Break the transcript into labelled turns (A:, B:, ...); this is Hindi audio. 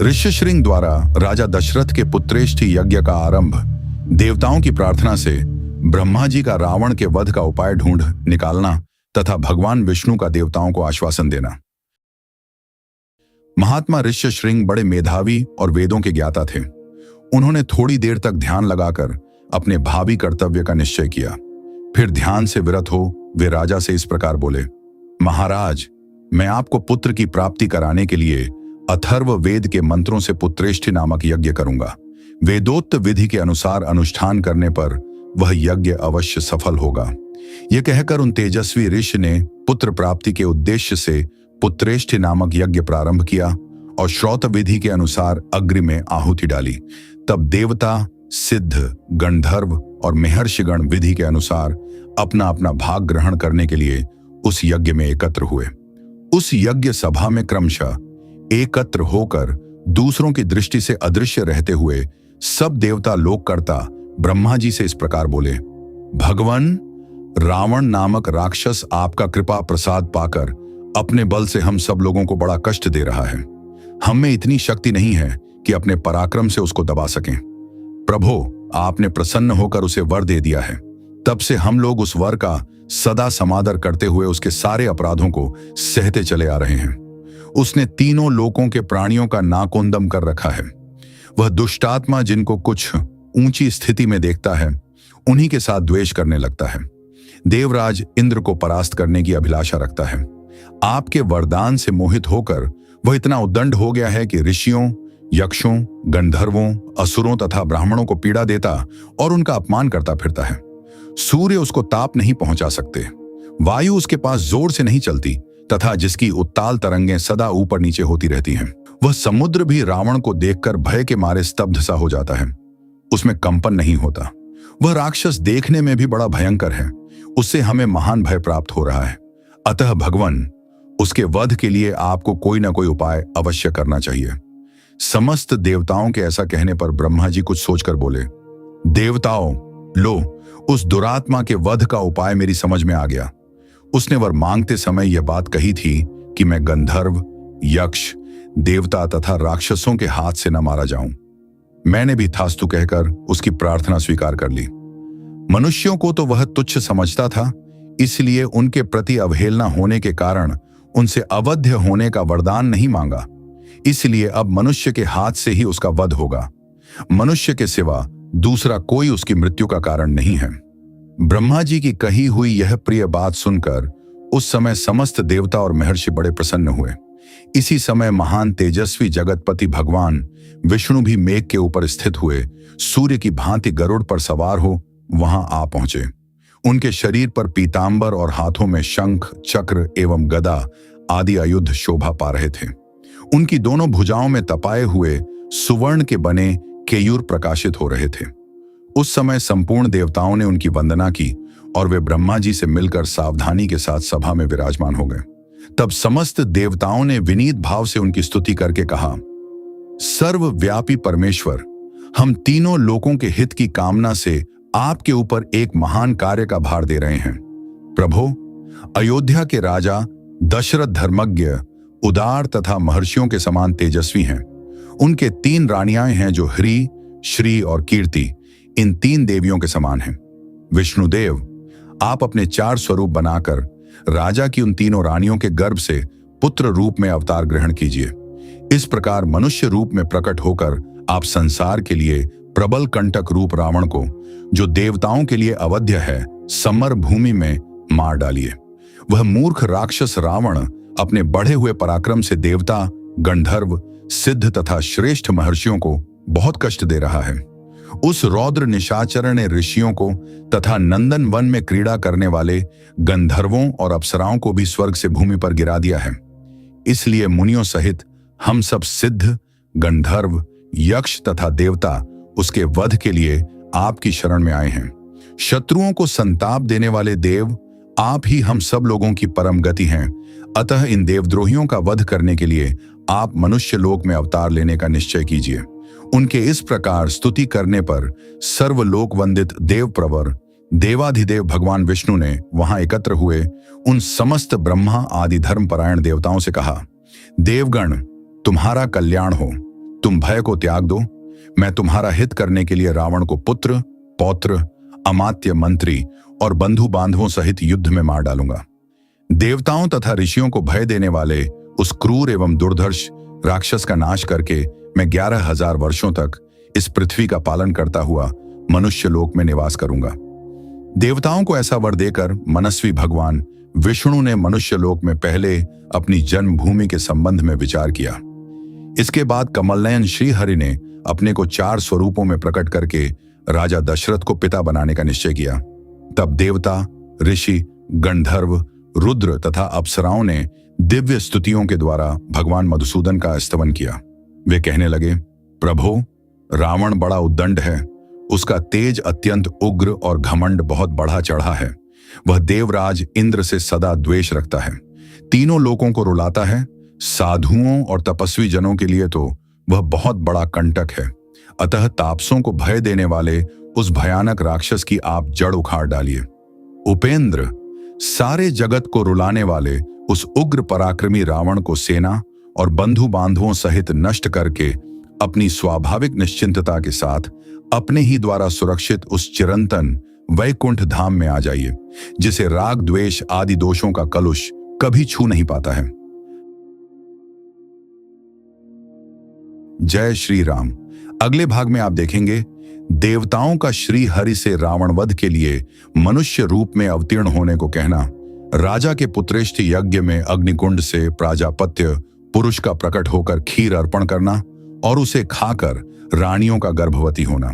A: ऋष्यशृंग द्वारा राजा दशरथ के पुत्रेष्ठि यज्ञ का आरंभ, देवताओं की प्रार्थना से ब्रह्मा जी का रावण के वध का उपाय ढूंढ निकालना तथा भगवान विष्णु का देवताओं को आश्वासन देना। महात्मा ऋष्यशृंग बड़े मेधावी और वेदों के ज्ञाता थे। उन्होंने थोड़ी देर तक ध्यान लगाकर अपने भावी कर्तव्य का निश्चय किया। फिर ध्यान से विरत हो वे राजा से इस प्रकार बोले, महाराज, मैं आपको पुत्र की प्राप्ति कराने के लिए अथर्व वेद के मंत्रों से पुत्रेष्ठि नामक यज्ञ करूंगा। वेदोक्त विधि के अनुसार अनुष्ठान करने पर वह यज्ञ अवश्य सफल होगा। यह कहकर उन तेजस्वी ऋषि ने पुत्र प्राप्ति के उद्देश्य से पुत्रेष्ठि नामक यज्ञ प्रारंभ किया और श्रौत विधि के अनुसार अग्नि में आहुति डाली। तब देवता, सिद्ध, गंधर्व और महर्षिगण विधि के अनुसार अपना अपना भाग ग्रहण करने के लिए उस यज्ञ में एकत्र हुए। उस यज्ञ सभा में क्रमशः एकत्र होकर दूसरों की दृष्टि से अदृश्य रहते हुए सब देवता लोककर्ता ब्रह्मा जी से इस प्रकार बोले, भगवान, रावण नामक राक्षस आपका कृपा प्रसाद पाकर अपने बल से हम सब लोगों को बड़ा कष्ट दे रहा है। हम में इतनी शक्ति नहीं है कि अपने पराक्रम से उसको दबा सकें। प्रभो, आपने प्रसन्न होकर उसे वर दे दिया है। तब से हम लोग उस वर का सदा समादर करते हुए उसके सारे अपराधों को सहते चले आ रहे हैं। उसने तीनों लोकों के प्राणियों का नाकोंदम कर रखा है। वह दुष्टात्मा जिनको कुछ ऊंची स्थिति में देखता है उन्हीं के साथ द्वेष करने लगता है। देवराज इंद्र को परास्त करने की अभिलाषा रखता है। आपके वरदान से मोहित होकर वह इतना उद्दंड हो गया है कि ऋषियों, यक्षों, गंधर्वों, असुरों तथा ब्राह्मणों को पीड़ा देता और उनका अपमान करता फिरता है। सूर्य उसको ताप नहीं पहुंचा सकते, वायु उसके पास जोर से नहीं चलती तथा जिसकी उत्ताल तरंगें सदा ऊपर नीचे होती रहती हैं। वह समुद्र भी रावण को देखकर भय के मारे स्तब्ध सा हो जाता है, उसमें कंपन नहीं होता। वह राक्षस देखने में भी बड़ा भयंकर है, उससे हमें महान भय प्राप्त हो रहा है। अतः भगवान, उसके वध के लिए आपको कोई ना कोई उपाय अवश्य करना चाहिए। समस्त देवताओं के ऐसा कहने पर ब्रह्मा जी कुछ सोचकर बोले, देवताओं, लो, उस दुरात्मा के वध का उपाय मेरी समझ में आ गया। उसने वर मांगते समय यह बात कही थी कि मैं गंधर्व, यक्ष, देवता तथा राक्षसों के हाथ से न मारा जाऊं। मैंने भी थास्तु कहकर उसकी प्रार्थना स्वीकार कर ली। मनुष्यों को तो वह तुच्छ समझता था, इसलिए उनके प्रति अवहेलना होने के कारण उनसे अवध्य होने का वरदान नहीं मांगा। इसलिए अब मनुष्य के हाथ से ही उसका वध होगा। मनुष्य के सिवा दूसरा कोई उसकी मृत्यु का कारण नहीं है। ब्रह्मा जी की कही हुई यह प्रिय बात सुनकर उस समय समस्त देवता और महर्षि बड़े प्रसन्न हुए। इसी समय महान तेजस्वी जगतपति भगवान विष्णु भी मेघ के ऊपर स्थित हुए सूर्य की भांति गरुड़ पर सवार हो वहां आ पहुंचे। उनके शरीर पर पीतांबर और हाथों में शंख, चक्र एवं गदा आदि आयुध शोभा पा रहे थे। उनकी दोनों भुजाओं में तपाए हुए सुवर्ण के बने केयूर प्रकाशित हो रहे थे। उस समय संपूर्ण देवताओं ने उनकी वंदना की और वे ब्रह्मा जी से मिलकर सावधानी के साथ सभा में विराजमान हो गए। तब समस्त देवताओं ने विनीत भाव से उनकी स्तुति करके कहा, सर्वव्यापी परमेश्वर, हम तीनों लोकों के हित की कामना से आपके ऊपर एक महान कार्य का भार दे रहे हैं। प्रभो, अयोध्या के राजा दशरथ धर्मज्ञ, उदार तथा महर्षियों के समान तेजस्वी हैं। उनके 3 रानियां हैं जो ह्री, श्री और कीर्ति इन 3 देवियों के समान हैं। विष्णुदेव, आप अपने 4 स्वरूप बनाकर राजा की उन तीनों रानियों के गर्भ से पुत्र रूप में अवतार ग्रहण कीजिए। इस प्रकार मनुष्य रूप में प्रकट होकर आप संसार के लिए प्रबल कंटक रूप रावण को, जो देवताओं के लिए अवध्य है, समर भूमि में मार डालिए। वह मूर्ख राक्षस रावण अपने बढ़े हुए पराक्रम से देवता, गंधर्व, सिद्ध तथा श्रेष्ठ महर्षियों को बहुत कष्ट दे रहा है। उस रौद्र निशाचर ने ऋषियों को तथा नंदन वन में क्रीड़ा करने वाले गंधर्वों और अप्सराओं को भी स्वर्ग से भूमि पर गिरा दिया है। इसलिए मुनियों सहित हम सब सिद्ध, गंधर्व, यक्ष तथा देवता उसके वध के लिए आपकी शरण में आए हैं। शत्रुओं को संताप देने वाले देव आप ही हम सब लोगों की परम गति हैं। अतः इन देवद्रोहियों का वध करने के लिए आप मनुष्य लोक में अवतार लेने का निश्चय कीजिए। उनके इस प्रकार स्तुति करने पर सर्वलोक वंदित देव प्रवर देवाधिदेव भगवान विष्णु ने वहां एकत्र हुए उन समस्त ब्रह्मा आदि धर्मपरायण देवताओं से कहा, देवगण, तुम्हारा कल्याण हो। तुम भय को त्याग दो। मैं तुम्हारा हित करने के लिए रावण को पुत्र, पौत्र, अमात्य, मंत्री और बंधु बांधवों सहित युद्ध में मार डालूंगा। देवताओं तथा ऋषियों को भय देने वाले उस क्रूर एवं दुर्धर्ष राक्षस का नाश करके मैं 11,000 वर्षों तक इस पृथ्वी का पालन करता हुआ मनुष्य लोक में निवास करूंगा। देवताओं को ऐसा वर देकर मनस्वी भगवान विष्णु ने मनुष्य लोक में पहले अपनी जन्मभूमि के संबंध में विचार किया। इसके बाद कमलनयन श्री हरि ने अपने को 4 स्वरूपों में प्रकट करके राजा दशरथ को पिता बनाने का निश्चय किया। तब देवता, ऋषि, गंधर्व, रुद्र तथा अप्सराओं ने दिव्य स्तुतियों के द्वारा भगवान मधुसूदन का स्तवन किया। वे कहने लगे, प्रभो, रावण बड़ा उद्दंड है। उसका तेज अत्यंत उग्र और घमंड बहुत बढ़ा चढ़ा है। वह देवराज इंद्र से सदा द्वेष रखता है, तीनों लोकों को रुलाता है। साधुओं और तपस्वी जनों के लिए तो वह बहुत बड़ा कंटक है। अतः तापसों को भय देने वाले उस भयानक राक्षस की आप जड़ उखाड़ डालिए। उपेंद्र, सारे जगत को रुलाने वाले उस उग्र पराक्रमी रावण को सेना और बंधु बांधवों सहित नष्ट करके अपनी स्वाभाविक निश्चिंतता के साथ अपने ही द्वारा सुरक्षित उस चिरंतन वैकुंठ धाम में आ जाइए, जिसे राग, द्वेष आदि दोषों का कलुष कभी छू नहीं पाता है। जय श्री राम। अगले भाग में आप देखेंगे देवताओं का श्री हरि से रावण वध के लिए मनुष्य रूप में अवतीर्ण होने को कहना, राजा के पुत्रेष्ठ यज्ञ में अग्निकुंड से प्राजापत्य पुरुष का प्रकट होकर खीर अर्पण करना और उसे खाकर रानियों का गर्भवती होना।